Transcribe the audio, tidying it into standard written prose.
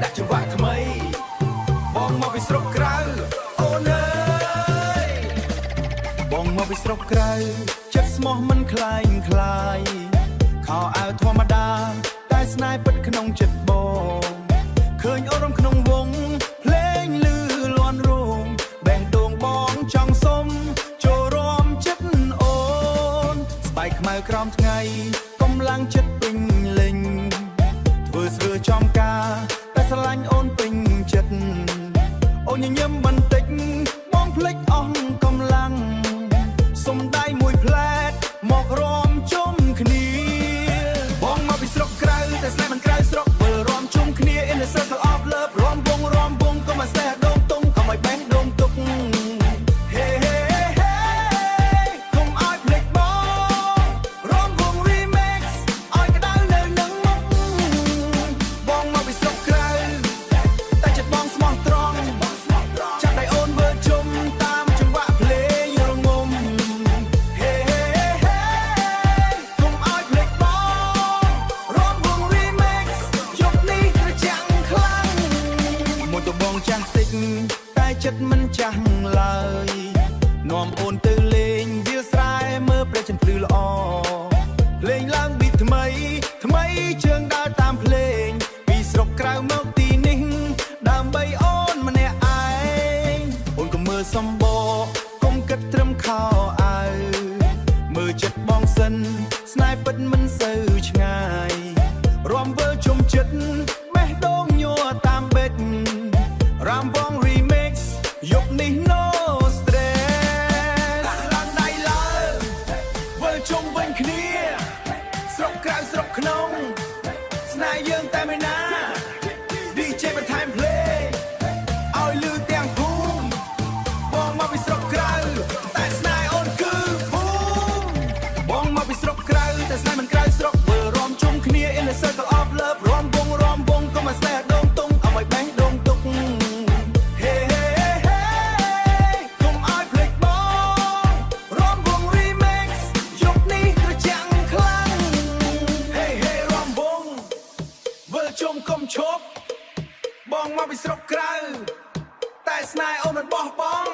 ដាក់ចង្វាក់ថ្មីបងមកពីស្រុកក្រៅអូនអើយបងមកពីស្រុកក្រៅចិត្តស្មោះមិនคล้ายคล้ายខោអាវធម្មតាតែស្នេហ៍ពិតក្នុងចិត្តបងឃើញអូនរំក្នុងវងភ្លេងលឺលាន់រងបេះដូងបងចង់សុំចូលរួមចិត្តអូនស្បែកខ្មៅក្រោមថ្ងៃកំឡាំងចិត្តពេញលេងធ្វើស្រើចំការស្រឡាញ់អូនពេញចិត្តអូនញញឹមបន្តិចបងភ្លេចអស់កម្លាំងសុំដៃមួយផ្លែតមករំជុំគ្នាបងមកពីស្រុកក្រៅតែស្នេហ៍មិនក្រៅស្រុកវិលរំជុំគ្នា in the circle of love រំវងកុំឲ្យស្នេហ៍ដងតុងកុំឲ្យបេះដូងទុកចាស់តិចតែចិត្តមិនចាស់ឡើយនាំអូនទៅលេងវាស្រែមើលព្រះចន្ទភ្លឺល្អលេងឡើងប៊ីតថ្មីជើងដើរតាមភ្លេងពីស្រុកក្រៅមកទីនេះដើម្បីអូនម្នាក់ឯងអូនកុំមើលសំបកកុំគិតត្រឹមខោអាវមើលចិត្តបងសិនស្នេហ៍ពិតមិនសូវឆ្ងាយរំវើជុំចិត្តបេះដូងញ័រតាមបេះរំវង remix យកនេះ no stress ដាក់ឡើងដៃឡើងវិលជុំវិញគ្នាស្រុកក្រៅស្រុកក្នុងស្នេហ៍យើងតែមិនណា DJ បន្ថែមភ្លេងឲ្យលឺទាំងភូមិបងមកពីស្រុកក្រៅតែស្នេហ៍អូនគឺភូមិបងមកពីស្រុកក្រៅតែស្នេហ៍មិនក្រៅស្រុកវិលរំជុំគ្នា in the circle of love រំវងកុំឲ្យស្នេហ៍ដងតុងឲ្យបេះដូងទុកជុំកុំឈប់បងមកពីស្រុកក្រៅតែស្នេហ៍អូនមិនបោះបង់